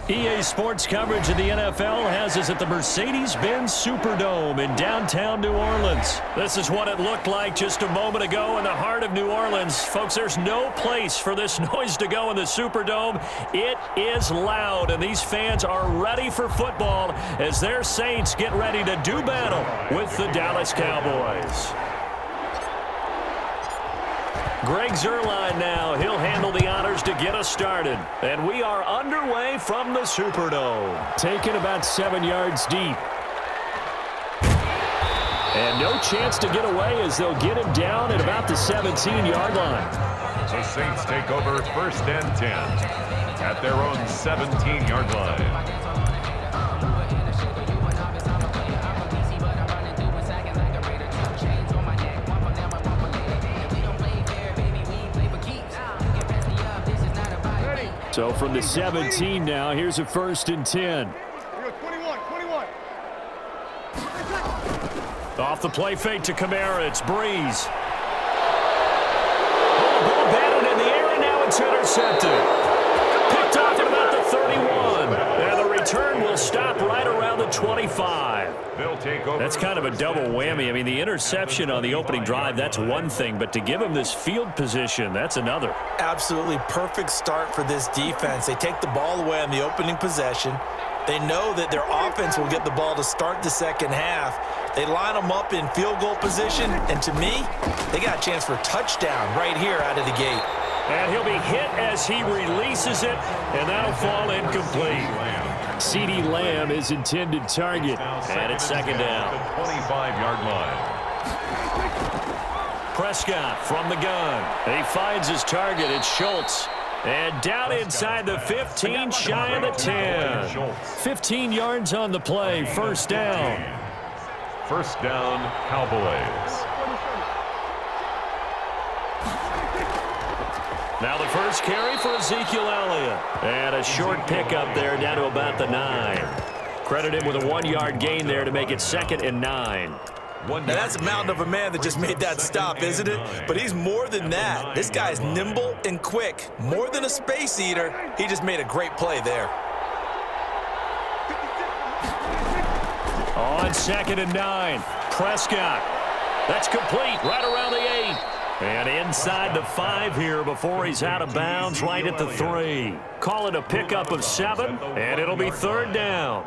EA Sports coverage of the NFL has us at the Mercedes-Benz Superdome in downtown New Orleans. This is what it looked like just a moment ago in the heart of New Orleans. Folks, there's no place for this noise to go in the Superdome. It is loud, and these fans are ready for football as their Saints get ready to do battle with the Dallas Cowboys. Greg Zuerlein now. He'll handle the honors to get us started. And we are underway from the Superdome. Taken about 7 yards deep. And no chance to get away as they'll get him down at about the 17-yard line. The Saints take over 1st and 10 at their own 17-yard line. So from the 17 now, here's a 1st and 10. 21. Off the play fake to Kamara, it's Breeze. Oh, ball batted in the air, and now it's intercepted. Picked off at about the 31. And the return will stop right around the 25. They'll take over. That's kind of a double whammy. I mean, the interception on the opening drive, that's one thing. But to give him this field position, that's another. Absolutely perfect start for this defense. They take the ball away on the opening possession. They know that their offense will get the ball to start the second half. They line them up in field goal position, and to me, they got a chance for a touchdown right here out of the gate. And he'll be hit as he releases it, and that'll fall incomplete. CeeDee Lamb is intended target, and it's 2nd down. 25-yard line. Prescott from the gun. He finds his target. It's Schultz. And down inside the 15, shy of the 10. 15 yards on the play, 1st down. 1st down, Cowboys. Now the first carry for Ezekiel Elliott. And a short pickup there down to about the 9. Credit him with a 1-yard gain there to make it 2nd and 9. Now that's a mountain of a man that just made that stop, isn't it? But he's more than that. This guy's nimble and quick. More than a space eater, he just made a great play there. On 2nd and 9, Prescott. That's complete right around the 8. And inside the 5 here before he's out of bounds right at the 3. Call it a pickup of 7, and it'll be 3rd down.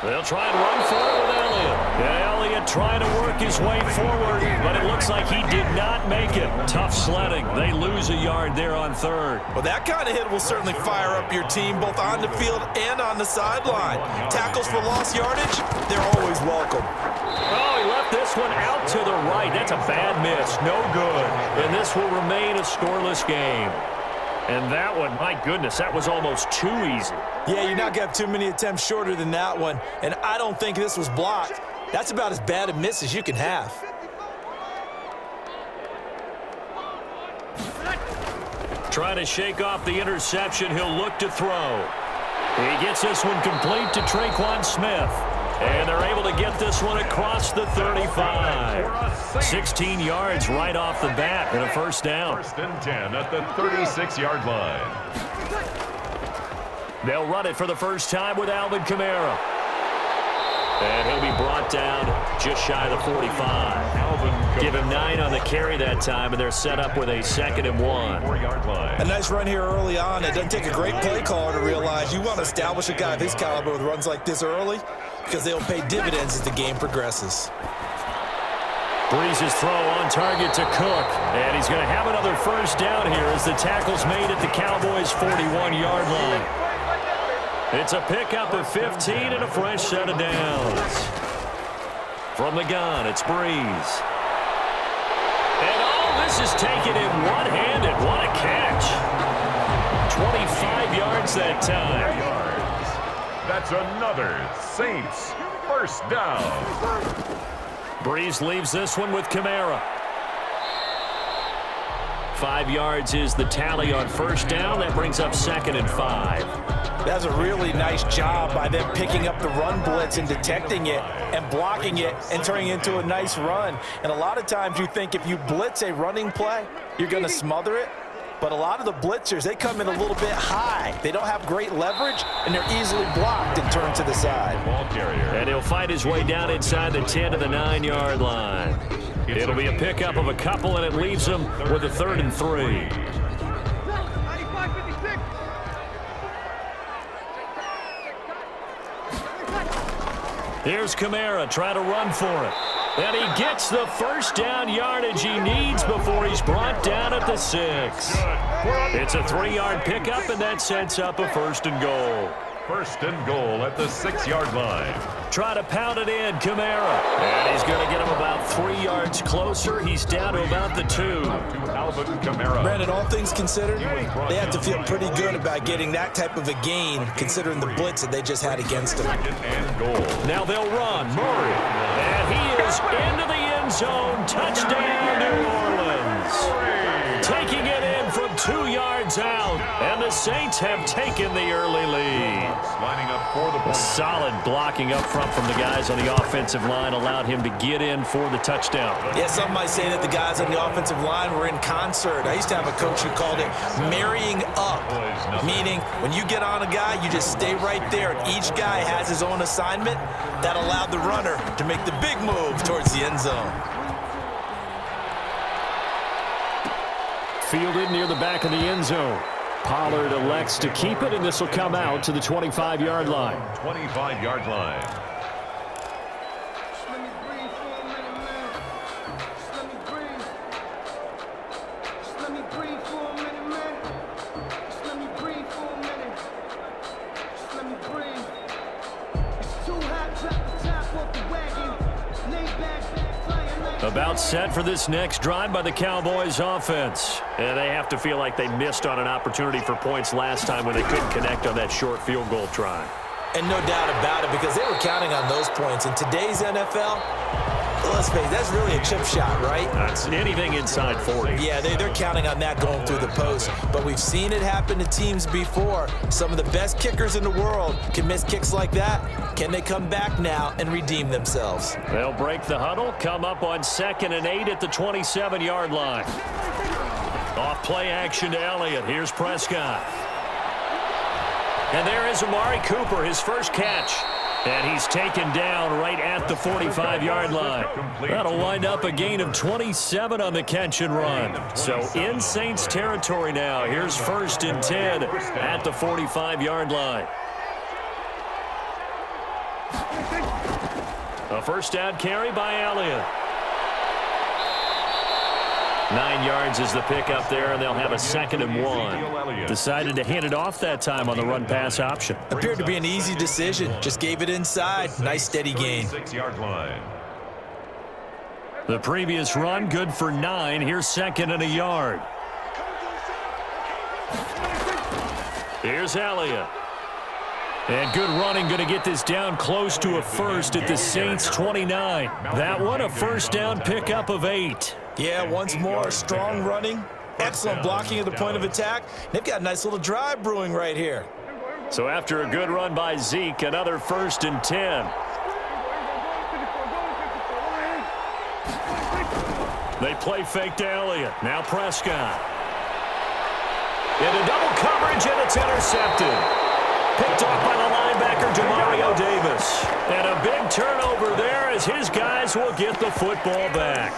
They'll try and run for it with Elliott. Yeah, Elliott trying to work his way forward, but it looks like he did not make it. Tough sledding. They lose a yard there on 3rd. Well, that kind of hit will certainly fire up your team both on the field and on the sideline. Tackles for lost yardage, they're always welcome. Oh, he left this one out to the right. That's a bad miss. No good. And this will remain a scoreless game. And that one, my goodness, that was almost too easy. Yeah, you're not going to have too many attempts shorter than that one. And I don't think this was blocked. That's about as bad a miss as you can have. Trying to shake off the interception. He'll look to throw. He gets this one complete to Traquan Smith. And they're able to get this one across the 35. 16 yards right off the bat and a 1st down. 1st and 10 at the 36-yard line. They'll run it for the first time with Alvin Kamara. And he'll be brought down just shy of the 45. Give him 9 on the carry that time, and they're set up with a 2nd and 1. 4-yard line. A nice run here early on. It doesn't take a great play caller to realize you want to establish a guy of his caliber with runs like this early because they'll pay dividends as the game progresses. Breeze's throw on target to Cook. And he's going to have another 1st down here as the tackle's made at the Cowboys' 41-yard line. It's a pickup of 15 and a fresh set of downs. From the gun, it's Breeze. And all this is taken in one-handed. What a catch. 25 yards that time. That's another Saints 1st down. Breeze leaves this one with Kamara. 5 yards is the tally on 1st down. That brings up 2nd and 5. That's a really nice job by them picking up the run blitz and detecting it and blocking it and turning it into a nice run. And a lot of times you think if you blitz a running play, you're going to smother it. But a lot of the blitzers, they come in a little bit high. They don't have great leverage, and they're easily blocked and turned to the side. Ball carrier. And he'll fight his way down inside the 10 to the 9-yard line. It'll be a pickup of a couple, and it leaves them with a 3rd and 3. Here's Kamara trying to run for it. And he gets the first down yardage he needs before he's brought down at the 6. It's a 3-yard pickup, and that sets up a 1st and goal. 1st and goal at the 6-yard line. Try to pound it in, Kamara. And he's going to get him about 3 yards closer. He's down to about the 2. Brandon, all things considered, they have to feel pretty good about getting that type of a gain, considering the blitz that they just had against them. 2nd and goal. Now they'll run. Murray. And he is into the end zone. Touchdown, New Orleans. Taking it in from 2 yards out. And the Saints have taken the early lead. Lining up for the point. Solid blocking up front from the guys on the offensive line allowed him to get in for the touchdown. Yeah, some might say that the guys on the offensive line were in concert. I used to have a coach who called it marrying up, meaning when you get on a guy, you just stay right there, and each guy has his own assignment. That allowed the runner to make the big move towards the end zone. Fielded near the back of the end zone. Pollard elects to keep it, and this will come out to the 25-yard line. 25-yard line. About set for this next drive by the Cowboys offense. And they have to feel like they missed on an opportunity for points last time when they couldn't connect on that short field goal try. And no doubt about it, because they were counting on those points. In today's NFL, let's face it, that's really a chip shot, right? That's anything inside 40. Yeah, they're counting on that going through the post. But we've seen it happen to teams before. Some of the best kickers in the world can miss kicks like that. Can they come back now and redeem themselves? They'll break the huddle, come up on 2nd and 8 at the 27-yard line. Off play action to Elliott. Here's Prescott. And there is Amari Cooper, his first catch. And he's taken down right at the 45-yard line. That'll wind up a gain of 27 on the catch and run. So in Saints territory now. Here's 1st and 10 at the 45-yard line. A first down carry by Elliott. 9 yards is the pickup there, and they'll have a 2nd and 1. Decided to hand it off that time on the run-pass option. Appeared to be an easy decision. Just gave it inside. Nice steady gain. 6-yard line. The previous run good for 9. Here's 2nd and a yard. Here's Elliott. And good running, going to get this down close to a first at the Saints 29. That one a first down pickup of 8. Yeah, once more, strong running, excellent blocking at the point of attack. They've got a nice little drive brewing right here. So after a good run by Zeke, another 1st and 10. They play fake to Elliott. Now Prescott. Into double coverage, and it's intercepted. Picked off by the linebacker, Demario Davis. And a big turnover there as his guys will get the football back.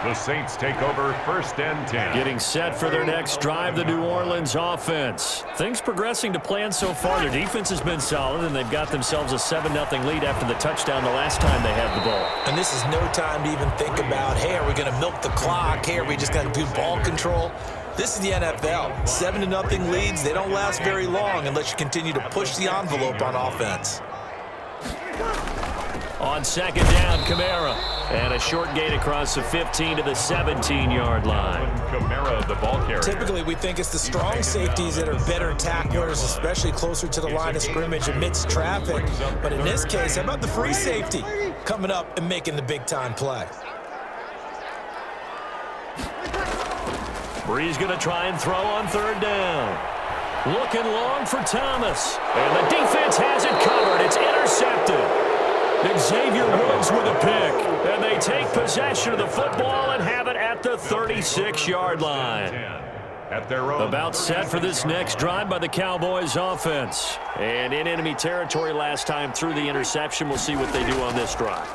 The Saints take over 1st and 10. Getting set for their next drive, the New Orleans offense. Things progressing to plan so far. Their defense has been solid, and they've got themselves a 7-0 lead after the touchdown the last time they had the ball. And this is no time to even think about, hey, are we going to milk the clock? Hey, are we just going to do ball control? This is the NFL. 7-0 leads, they don't last very long unless you continue to push the envelope on offense. On 2nd down, Kamara. And a short gain across the 15 to the 17-yard line. Kamara, the ball carrier. Typically, we think it's the strong safeties that are better tacklers, especially closer to the line of scrimmage amidst traffic. But in this case, how about the free safety coming up and making the big-time play? Brees going to try and throw on 3rd down. Looking long for Thomas. And the defense has it covered. It's intercepted. Xavier Woods with a pick. And they take possession of the football and have it at the 36-yard line. About set for this next drive by the Cowboys offense. And in enemy territory last time through the interception. We'll see what they do on this drive.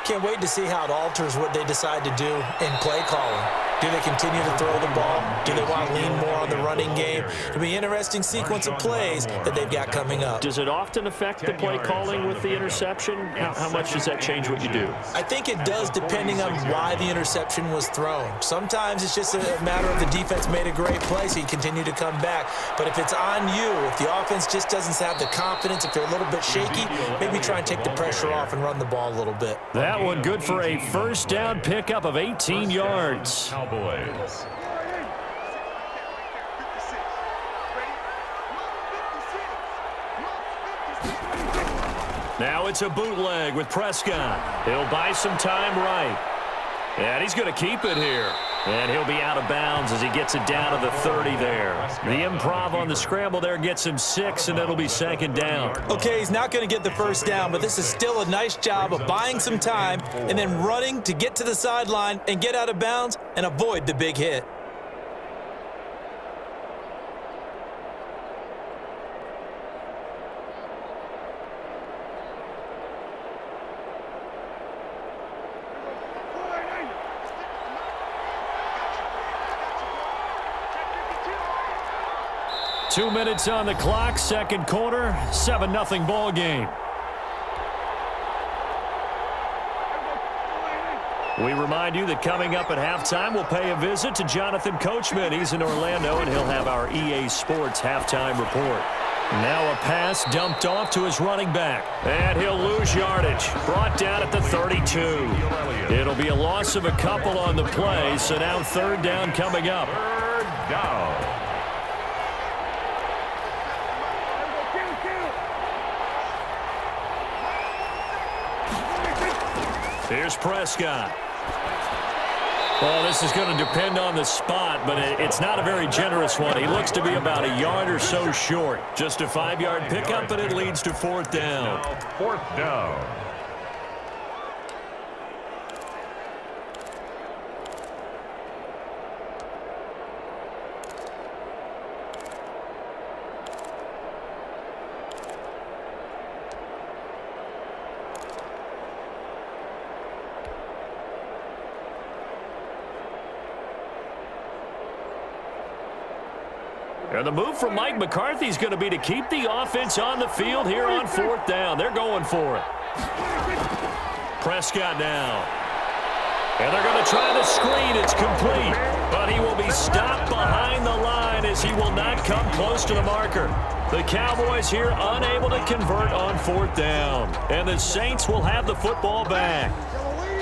Can't wait to see how it alters what they decide to do in play calling. Do they continue to throw the ball? Do they want to lean more on the running game? It'll be an interesting sequence of plays that they've got coming up. Does it often affect the play calling with the interception? How much does that change what you do? I think it does, depending on why the interception was thrown. Sometimes it's just a matter of the defense made a great play, so you continue to come back. But if it's on you, if the offense just doesn't have the confidence, if they're a little bit shaky, maybe try and take the pressure off and run the ball a little bit. That one good for a first down pickup of 18 yards. Cowboys. Now it's a bootleg with Prescott. He'll buy some time right. And he's going to keep it here. And he'll be out of bounds as he gets it down to the 30 there. The improv on the scramble there gets him 6, and it'll be second down. Okay, he's not going to get the first down, but this is still a nice job of buying some time and then running to get to the sideline and get out of bounds and avoid the big hit. Two minutes on the clock, second quarter, 7-0 ball game. We remind you that coming up at halftime, we'll pay a visit to Jonathan Coachman. He's in Orlando, and he'll have our EA Sports halftime report. Now a pass dumped off to his running back. And he'll lose yardage. Brought down at the 32. It'll be a loss of a couple on the play, so now third down coming up. Third down. Here's Prescott. Well, this is going to depend on the spot, but it's not a very generous one. He looks to be about a yard or so short. Just a 5-yard pickup, and it leads to fourth down. Now fourth down. And the move from Mike McCarthy is going to be to keep the offense on the field here on fourth down. They're going for it. Prescott now. And they're going to try the screen. It's complete. But he will be stopped behind the line as he will not come close to the marker. The Cowboys here unable to convert on fourth down. And the Saints will have the football back.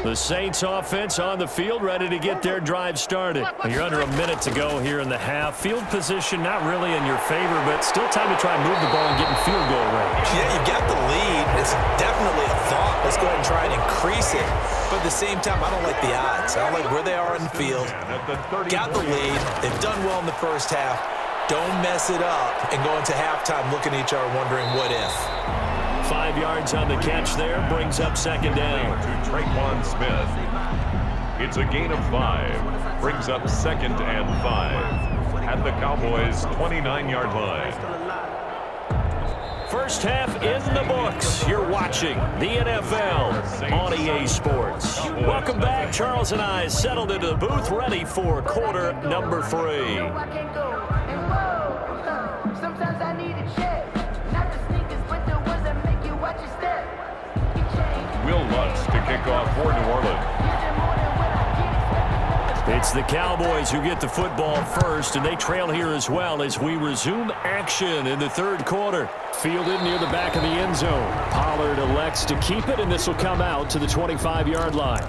The Saints offense on the field ready to get their drive started. You're under a minute to go here in the half. Field position not really in your favor, but still time to try and move the ball and get in field goal range. Yeah, you got the lead. It's definitely a thought. Let's go ahead and try and increase it. But at the same time, I don't like the odds. I don't like where they are in the field. Got the lead. They've done well in the first half. Don't mess it up and go into halftime looking at each other wondering what if. 5 yards on the catch there, brings up second down. To Traquan Smith. It's a gain of 5. Brings up second and 5. At the Cowboys' 29-yard line. First half in the books. You're watching the NFL on EA Sports. Welcome back. Charles and I settled into the booth, ready for quarter number 3. Sometimes I need a check. Not the sneakers, but the ones that make you watch your step. Will Lutz to kick off for New Orleans. It's the Cowboys who get the football first, and they trail here as well as we resume action in the third quarter. Fielded near the back of the end zone. Pollard elects to keep it, and this will come out to the 25-yard line.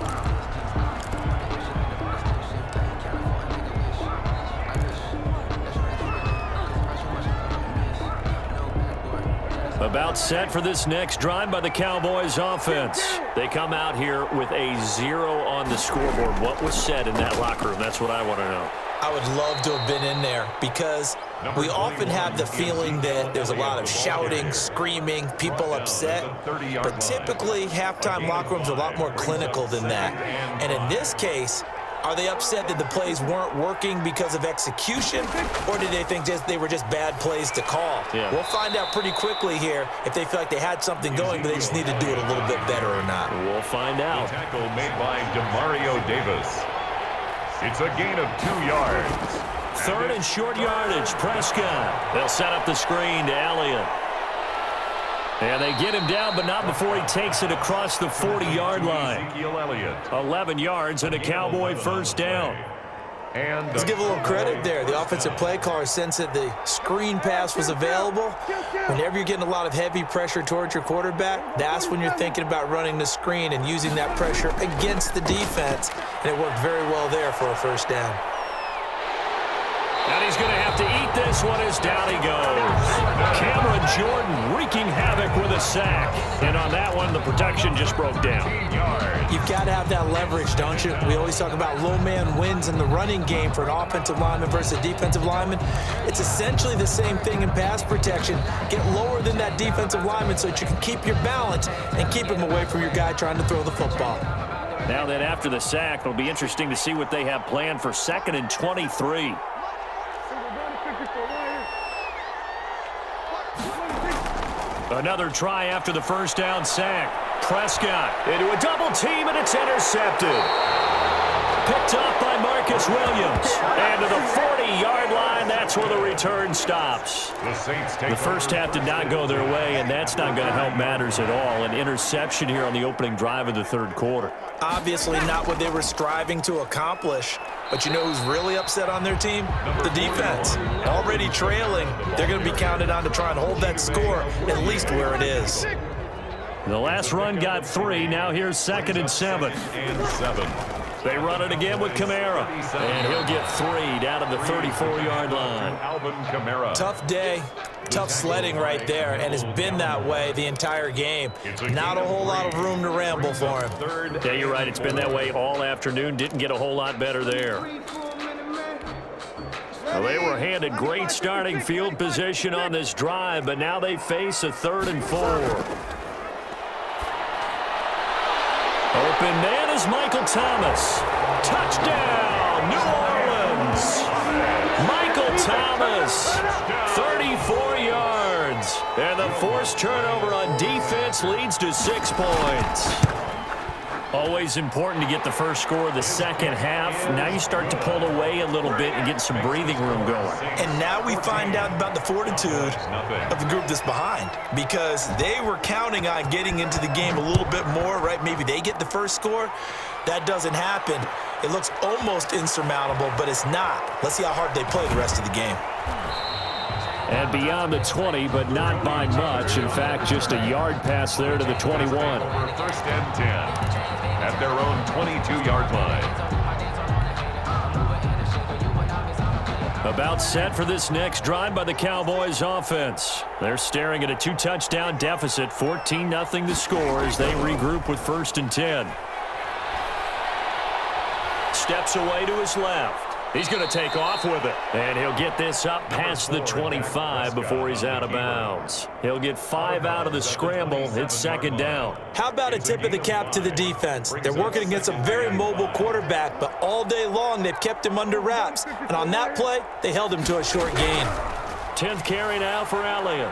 About set for this next drive by the Cowboys offense. They come out here with a 0 on the scoreboard. What was said in that locker room? That's what I want to know. I would love to have been in there because We often have the feeling that there's a lot of shouting, screaming, people upset, but typically halftime locker rooms are a lot more clinical than that. And in this case, are they upset that the plays weren't working because of execution, or did they think they were just bad plays to call? Yeah. We'll find out pretty quickly here if they feel like they had something going, but they just need to do it a little bit better or not. We'll find out. Tackle made by Demario Davis. It's a gain of 2 yards. Third and short yardage, Prescott. They'll set up the screen to Elliott. And they get him down, but not before he takes it across the 40-yard line. Ezekiel Elliott. 11 yards and a Cowboy first down. And Let's give a little credit there. The offensive play caller sensed that the screen pass was available. Whenever you're getting a lot of heavy pressure towards your quarterback, that's when you're thinking about running the screen and using that pressure against the defense. And it worked very well there for a first down. And he's going to have to eat this one as down he goes. Cameron Jordan wreaking havoc with a sack. And on that one, the protection just broke down. You've got to have that leverage, don't you? We always talk about low man wins in the running game for an offensive lineman versus a defensive lineman. It's essentially the same thing in pass protection. Get lower than that defensive lineman so that you can keep your balance and keep him away from your guy trying to throw the football. Now then, after the sack, it'll be interesting to see what they have planned for 2nd and 23. Another try after the first down sack. Prescott into a double team, and it's intercepted. Picked off by Marcus Williams. And to the 40-yard line, that's where the return stops. The first half did not go their way, and that's not going to help matters at all. An interception here on the opening drive of the third quarter. Obviously not what they were striving to accomplish. But you know who's really upset on their team? The defense. Already trailing, they're going to be counted on to try and hold that score at least where it is. The last run got 3. Now here's 2nd and 7. They run it again with Kamara. And he'll get 3 down to the 34-yard line. Alvin Kamara. Tough day, tough sledding right there, and it's been that way the entire game. Not a whole lot of room to ramble for him. Yeah, you're right. It's been that way all afternoon. Didn't get a whole lot better there. Well, they were handed great starting field position on this drive, but now they face a 3rd and 4. Open man is Michael Thomas. Touchdown, New Orleans. Michael Thomas, 34 yards. And the forced turnover on defense leads to 6 points. Always important to get the first score of the second half. Now you start to pull away a little bit and get some breathing room going. And now we find out about the fortitude of the group that's behind, because they were counting on getting into the game a little bit more, right? Maybe they get the first score. That doesn't happen. It looks almost insurmountable, but it's not. Let's see how hard they play the rest of the game. And beyond the 20, but not by much. In fact, just a yard pass there to the 21. 1st and 10 at their own 22-yard line. About set for this next drive by the Cowboys offense. They're staring at a 2-touchdown deficit, 14-0 the score as they regroup with 1st and 10. Steps away to his left. He's going to take off with it. And he'll get this up past the 25 before he's out of bounds. He'll get 5 out of the scramble. It's 2nd down. How about a tip of the cap to the defense? They're working against a very mobile quarterback, but all day long they've kept him under wraps. And on that play, they held him to a short gain. 10th carry now for Elliott.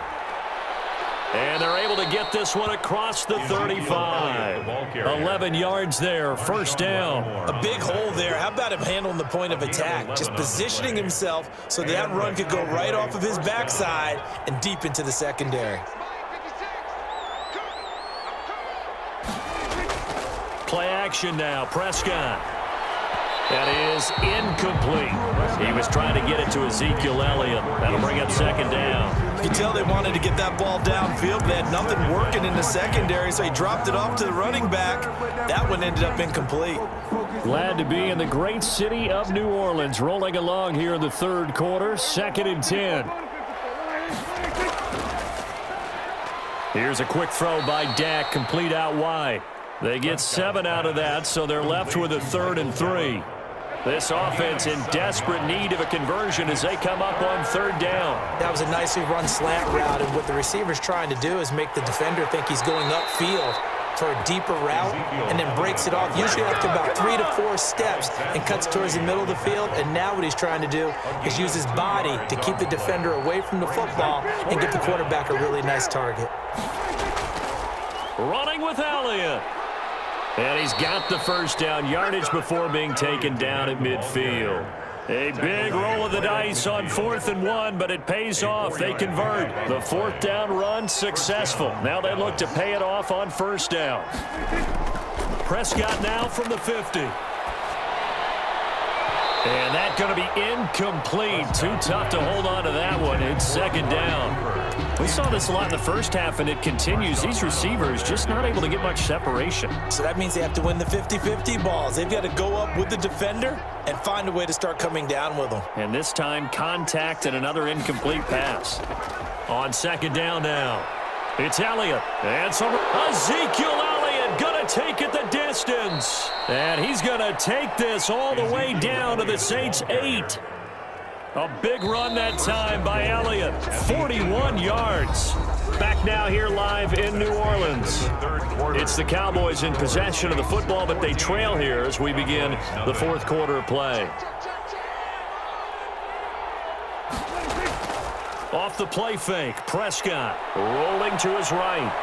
And they're able to get this one across the 35. 11 yards there, 1st down. A big hole there. How about him handling the point of attack? Just positioning himself so that run could go right off of his backside and deep into the secondary. Play action now, Prescott. That is incomplete. He was trying to get it to Ezekiel Elliott. That'll bring up 2nd down. You can tell they wanted to get that ball downfield. They had nothing working in the secondary, so he dropped it off to the running back. That one ended up incomplete. Glad to be in the great city of New Orleans, rolling along here in the third quarter, 2nd and 10. Here's a quick throw by Dak, complete out wide. They get 7 out of that, so they're left with a 3rd and 3. This offense in desperate need of a conversion as they come up on third down. That was a nicely run slant route, and what the receiver's trying to do is make the defender think he's going upfield for a deeper route and then breaks it off, usually after about 3 to 4 steps, and cuts towards the middle of the field. And now what he's trying to do is use his body to keep the defender away from the football and give the quarterback a really nice target. Running with Elliott. And he's got the first down, yardage before being taken down at midfield. A big roll of the dice on 4th and 1, but it pays off. They convert. The 4th down run successful. Now they look to pay it off on first down. Prescott now from the 50. And that's going to be incomplete. Too tough to hold on to that one. It's second down. We saw this a lot in the first half, and it continues. These receivers just not able to get much separation. So that means they have to win the 50-50 balls. They've got to go up with the defender and find a way to start coming down with them. And this time, contact and another incomplete pass. On second down now, it's Elliott. And some Ezekiel Elliott going to take it the distance. And he's going to take this all the way down to the Saints' 8. A big run that time by Elliott. 41 yards. Back now here live in New Orleans. It's the Cowboys in possession of the football, but they trail here as we begin the fourth quarter of play. Off the play fake, Prescott rolling to his right.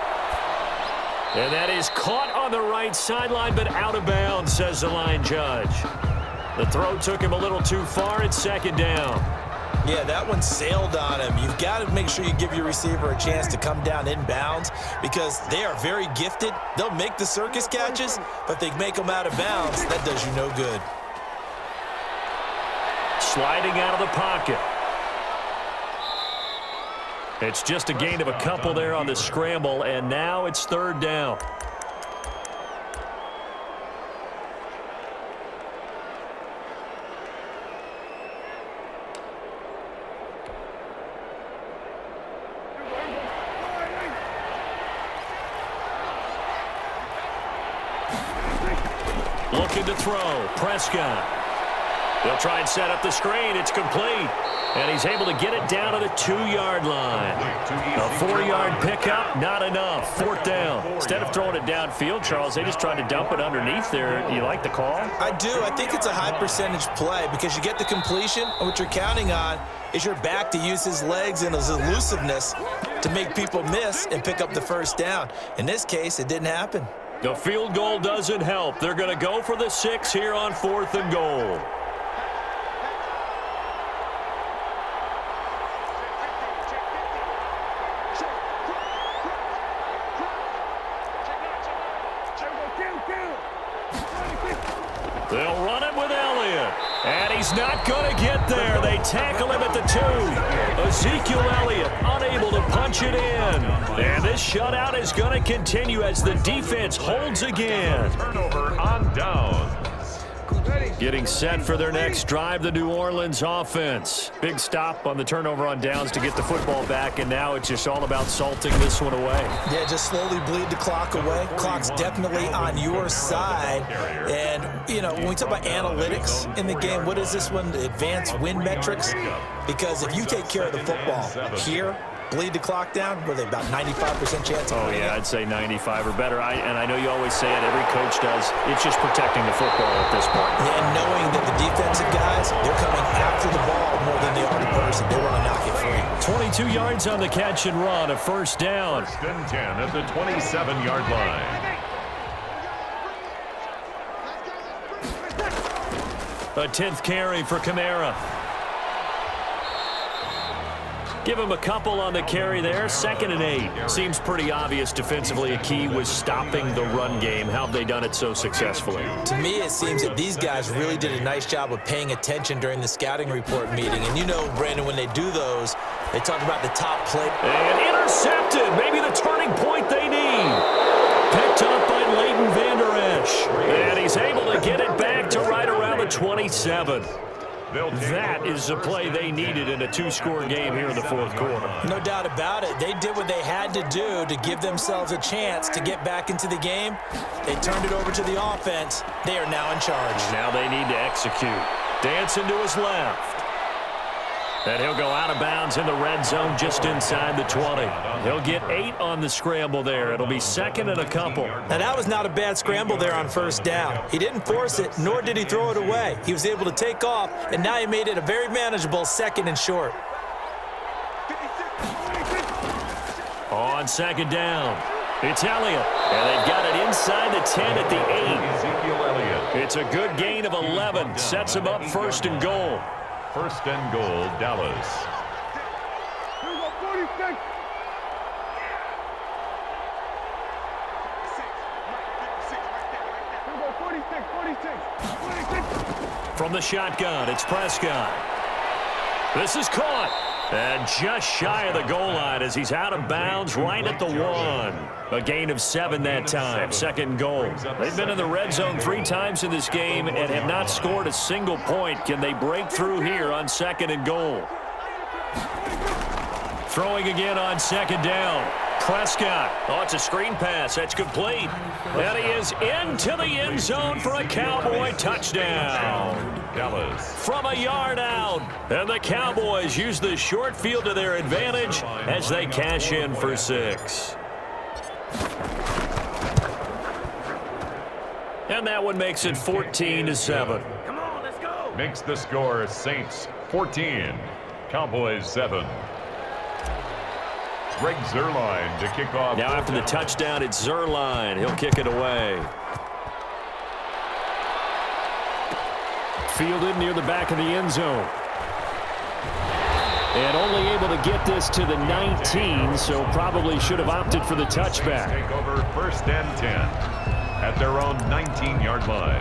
And that is caught on the right sideline, but out of bounds, says the line judge. The throw took him a little too far. It's second down. Yeah, that one sailed on him. You've got to make sure you give your receiver a chance to come down inbounds because they are very gifted. They'll make the circus catches, but if they make them out of bounds, that does you no good. Sliding out of the pocket. It's just a gain of a couple there on the scramble, and now it's third down. Looking to throw. Prescott. They'll try and set up the screen. It's complete. And he's able to get it down to the 2-yard line. A 4-yard pickup, not enough. Fourth down. Instead of throwing it downfield, Charles, they just tried to dump it underneath there. You like the call? I do. I think it's a high percentage play because you get the completion, and what you're counting on is your back to use his legs and his elusiveness to make people miss and pick up the first down. In this case, it didn't happen. The field goal doesn't help. They're going to go for the 6 here on 4th and goal. They'll run it with Elliott. And he's not going to get there. They tackle him at the 2. Ezekiel Elliott unable to punch it in. And this shutout is going to continue as the defense holds again. Turnover on down. Getting set for their next drive, the New Orleans offense. Big stop on the turnover on downs to get the football back, and now it's just all about salting this one away. Yeah, just slowly bleed the clock away. Clock's definitely on your side. And, you know, when we talk about analytics in the game, what is this one? The advanced win metrics? Because if you take care of the football here, bleed the clock down, were they about 95% chance of winning? Yeah, I'd say 95 or better. And I know you always say it, every coach does. It's just protecting the football at this point. Yeah, and knowing that the defensive guys, they're coming after the ball more than they are the person. They want to knock it free. 22 yards on the catch and run, a first down. First and 10 at the 27-yard line. A 10th carry for Kamara. Give him a couple on the carry there. 2nd and 8. Seems pretty obvious defensively. A key was stopping the run game. How have they done it so successfully? To me, it seems that these guys really did a nice job of paying attention during the scouting report meeting. And you know, Brandon, when they do those, they talk about the top play. And intercepted. Maybe the turning point they need. Picked up by Leighton Vander Esch. And he's able to get it back to right around the 27. That is the play they needed in a two-score game here in the fourth quarter. No doubt about it. They did what they had to do to give themselves a chance to get back into the game. They turned it over to the offense. They are now in charge. Now they need to execute. Dancing to his left. And he'll go out of bounds in the red zone just inside the 20. He'll get 8 on the scramble there. It'll be second and a couple. Now, that was not a bad scramble there on first down. He didn't force it, nor did he throw it away. He was able to take off, and now he made it a very manageable second and short. On second down, it's Elliott. And they've got it inside the 10 at the 8. Ezekiel Elliott. It's a good gain of 11. Sets him up first and goal. First and goal, Dallas. Here we go, 46. Here we go, 46. From the shotgun, it's Prescott. This is caught. And just shy of the goal line as he's out of bounds right at the 1. A gain of 7 that time. Second goal. They've been in the red zone 3 times in this game and have not scored a single point. Can they break through here on second and goal? Throwing again on second down. Prescott. Oh, it's a screen pass. That's complete. And he is into the end zone for a Cowboy touchdown. Dallas. From a yard out. And the Cowboys use the short field to their advantage as they cash in for 6. And that one makes it 14-7. Come on, let's go. Makes the score Saints 14, Cowboys 7. Greg Zuerlein to kick off. Now after the touchdown, it's Zuerlein. He'll kick it away. Fielded near the back of the end zone. And only able to get this to the 19, so probably should have opted for the touchback. Take over first and 10 at their own 19-yard line.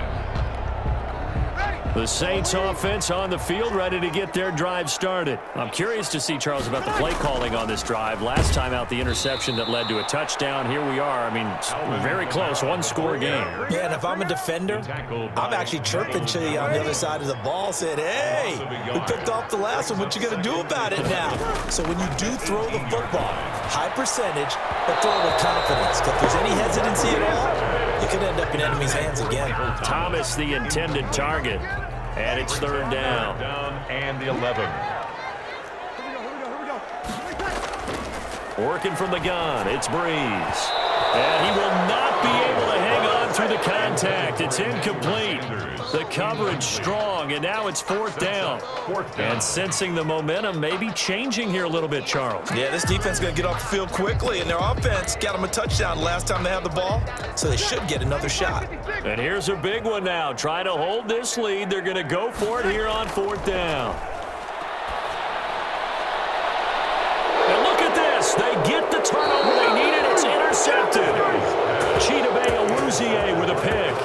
The Saints offense on the field, ready to get their drive started. I'm curious to see, Charles, about the play calling on this drive. Last time out, the interception that led to a touchdown. Here we are. I mean, very close, one-score game. Yeah, and if I'm a defender, I'm actually chirping to you on the other side of the ball, saying, hey, we picked off the last one. What you going to do about it now? So when you do throw the football, high percentage, but throw it with confidence. If there's any hesitancy at all, you could end up in enemy's hands again. Thomas, the intended target. And it's third down. Down and the 11. Working from the gun, it's Breeze. And he will not be able to hang on through the contact. It's incomplete. The coverage strong, and now it's fourth down. And sensing the momentum maybe changing here a little bit, Charles. Yeah, this defense is going to get off the field quickly, and their offense got them a touchdown last time they had the ball, so they should get another shot. And here's a big one now. Trying to hold this lead. They're going to go for it here on fourth down. And look at this. They get the turnover they needed. It's intercepted. Chidobe with a pick.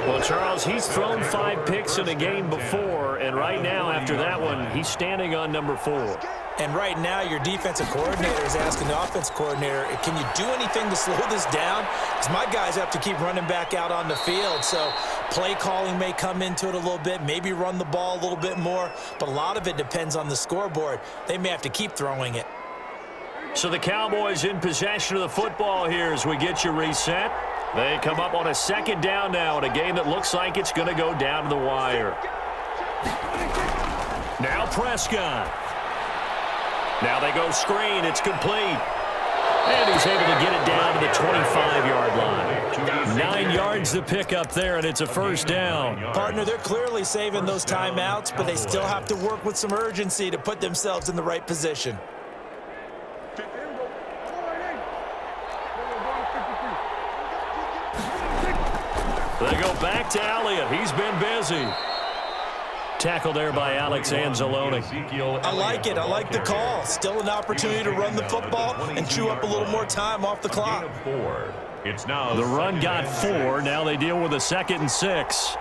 Well, Charles, he's thrown 5 picks in a game before, and right now, after that one, he's standing on number 4. And right now, your defensive coordinator is asking the offensive coordinator, can you do anything to slow this down? Because my guys have to keep running back out on the field. So play calling may come into it a little bit, maybe run the ball a little bit more, but a lot of it depends on the scoreboard. They may have to keep throwing it. So the Cowboys in possession of the football here as we get you reset. They come up on a second down now in a game that looks like it's going to go down to the wire. Now Prescott. Now they go screen. It's complete. And he's able to get it down to the 25-yard line. 9 yards to pick up there, and it's a first down. Partner, they're clearly saving those timeouts, but they still have to work with some urgency to put themselves in the right position. They go back to Elliott. He's been busy. Tackle there by Alex Anzalone. I like it. I like the call. Still an opportunity to run the football and chew up a little more time off the clock. It's now the run got 4. Now they deal with a 2nd and 6.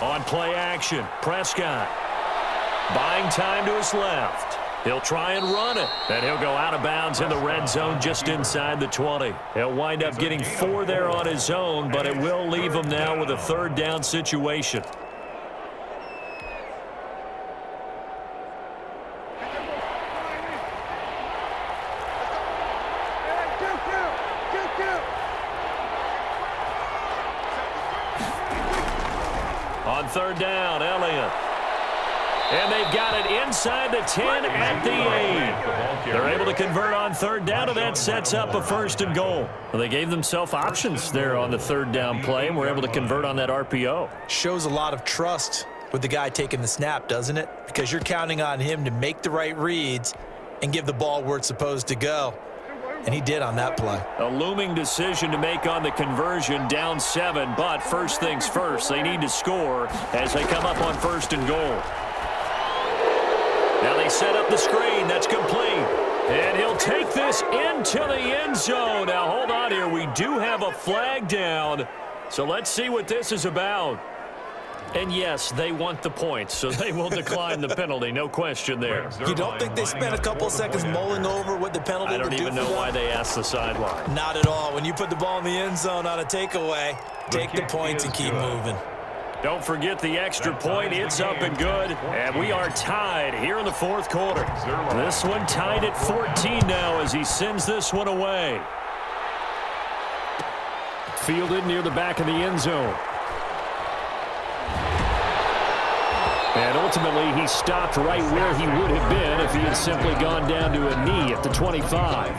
On play action, Prescott buying time to his left. He'll try and run it. And he'll go out of bounds in the red zone just inside the 20. He'll wind up getting 4 there on his own, but it will leave him now with a 3rd down situation. On 3rd down, Elliott. And they've got it inside the 10 at the 8. They're able to convert on 3rd down, and that sets up a 1st and goal. Well, they gave themselves options there on the 3rd down play, and were able to convert on that RPO. Shows a lot of trust with the guy taking the snap, doesn't it? Because you're counting on him to make the right reads and give the ball where it's supposed to go. And he did on that play. A looming decision to make on the conversion, down 7, but first things first, they need to score as they come up on 1st and goal. Now they set up the screen. That's complete. And he'll take this into the end zone. Now, hold on here. We do have a flag down. So let's see what this is about. And, yes, they want the points, so they will decline the penalty. No question there. You don't think they spent a couple of seconds mulling over what the penalty would do? I don't even know why they asked the sideline. Not at all. When you put the ball in the end zone on a takeaway, take the points and keep moving. Don't forget the extra point. It's up and good. And we are tied here in the 4th quarter. This one tied at 14 now as he sends this one away. Fielded near the back of the end zone. And ultimately, he stopped right where he would have been if he had simply gone down to a knee at the 25.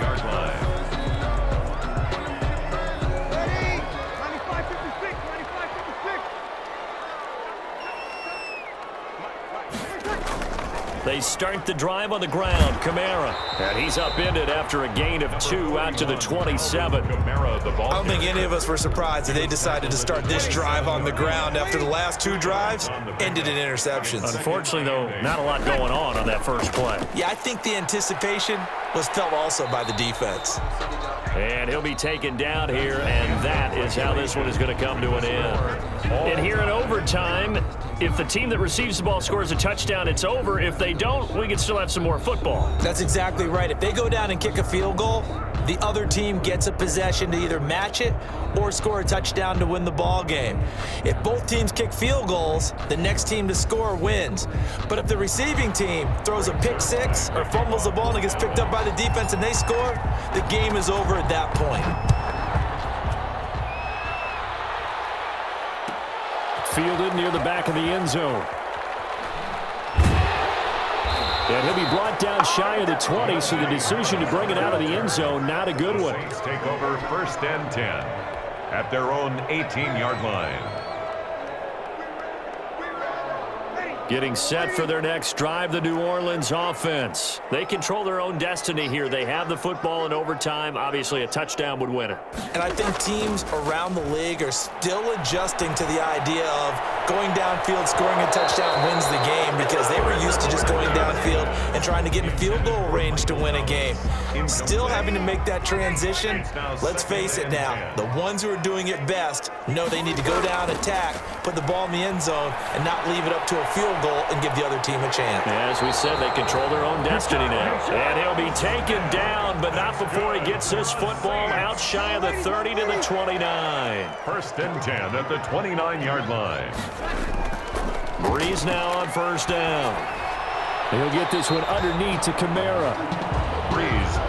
They start the drive on the ground. Kamara. And he's upended after a gain of 2 out to the 27. I don't think any of us were surprised that they decided to start this drive on the ground after the last 2 drives ended in interceptions. Unfortunately, though, not a lot going on that first play. Yeah, I think the anticipation was felt also by the defense. And he'll be taken down here, and that is how this one is going to come to an end. And here in overtime, if the team that receives the ball scores a touchdown, it's over. If they don't, we can still have some more football. That's exactly right. If they go down and kick a field goal, the other team gets a possession to either match it or score a touchdown to win the ball game. If both teams kick field goals, the next team to score wins. But if the receiving team throws a pick 6 or fumbles the ball and it gets picked up by the defense and they score, the game is over at that point. Fielded near the back of the end zone. And he'll be brought down shy of the 20, so the decision to bring it out of the end zone, not a good one. Saints take over 1st and 10 at their own 18-yard line. Getting set for their next drive, the New Orleans offense. They control their own destiny here. They have the football in overtime. Obviously, a touchdown would win it. And I think teams around the league are still adjusting to the idea of going downfield, scoring a touchdown wins the game, because they were used to just going downfield and trying to get in field goal range to win a game. Still having to make that transition. Let's face it now, the ones who are doing it best know they need to go down, attack, put the ball in the end zone, and not leave it up to a field goal and give the other team a chance. As we said, they control their own destiny now. And he'll be taken down, but not before he gets this football out shy of the 30 to the 29. 1st and 10 at the 29-yard line. Breeze now on 1st down. He'll get this one underneath to Kamara.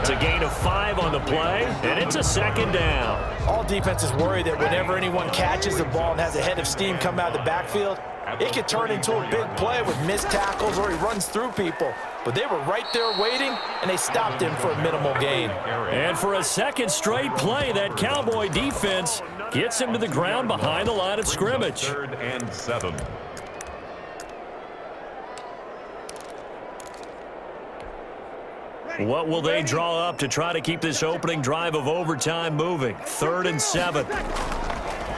It's a gain of 5 on the play, and it's a 2nd down. All defenses worry that whenever anyone catches the ball and has a head of steam come out of the backfield, it could turn into a big play with missed tackles or he runs through people. But they were right there waiting, and they stopped him for a minimal gain. And for a 2nd straight play, that Cowboy defense gets him to the ground behind the line of scrimmage. 3rd and 7. What will they draw up to try to keep this opening drive of overtime moving? 3rd and 7.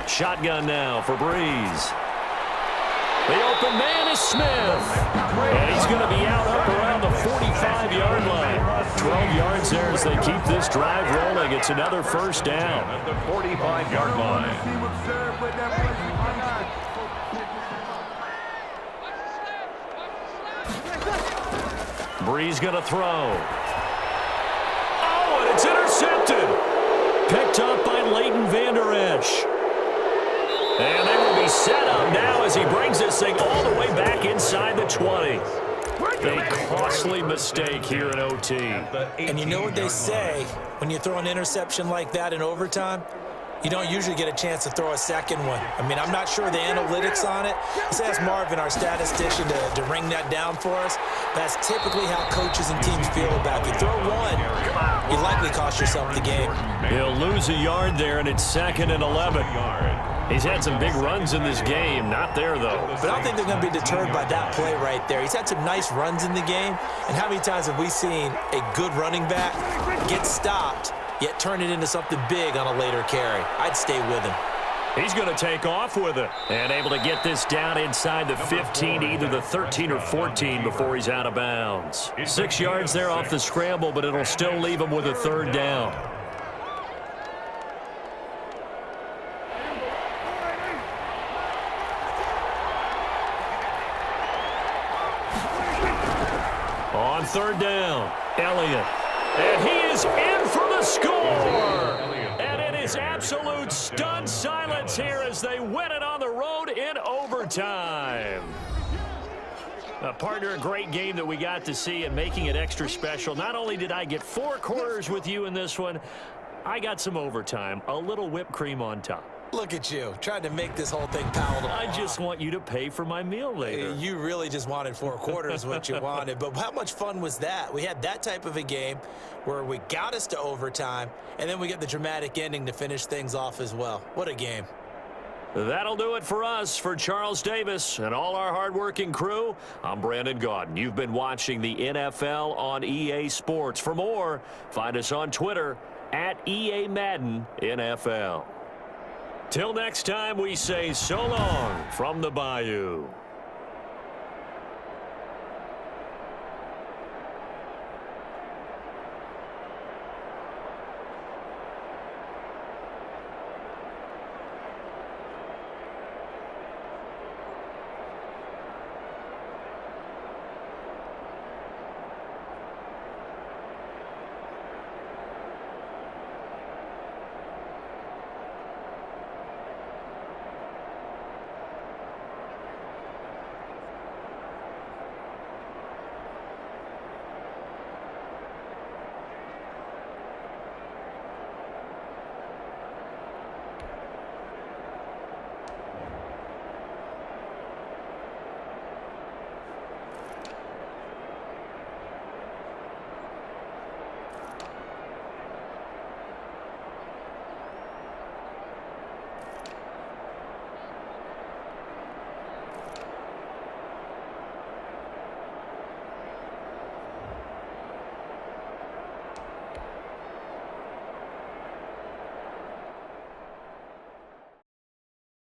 Shotgun now for Breeze. The open man is Smith. And he's going to be out up around the 45-yard line. 12 yards there as they keep this drive rolling. It's another 1st down. At the 45-yard line. Bree's going to throw. Oh, and it's intercepted. Picked up by Leighton Vander Esch. And they will be set up now as he brings this thing all the way back inside the 20. A costly mistake here in OT. And you know what they say, when you throw an interception like that in overtime, you don't usually get a chance to throw a second one. I mean, I'm not sure the analytics on it. Let's ask Marvin, our statistician, to ring that down for us. That's typically how coaches and teams feel about it. You throw one, you likely cost yourself the game. He'll lose a yard there, and it's 2nd and 11. He's had some big runs in this game. Not there, though. But I don't think they're going to be deterred by that play right there. He's had some nice runs in the game. And how many times have we seen a good running back get stopped, yet turn it into something big on a later carry? I'd stay with him. He's going to take off with it and able to get this down inside the 15, either the 13 or 14 before he's out of bounds. 6 yards there off the scramble, but it'll still leave him with a 3rd down. On 3rd down, Elliott. And he is in for the score. And it is absolute stunned silence here as they win it on the road in overtime. Partner, a great game that we got to see and making it extra special. Not only did I get 4 quarters with you in this one, I got some overtime, a little whipped cream on top. Look at you, trying to make this whole thing palatable. I just want you to pay for my meal later. You really just wanted 4 quarters, what you wanted. But how much fun was that? We had that type of a game where we got us to overtime, and then we get the dramatic ending to finish things off as well. What a game. That'll do it for us. For Charles Davis and all our hardworking crew, I'm Brandon Gaudin. You've been watching the NFL on EA Sports. For more, find us on Twitter at EA Madden NFL. Till next time, we say so long from the Bayou.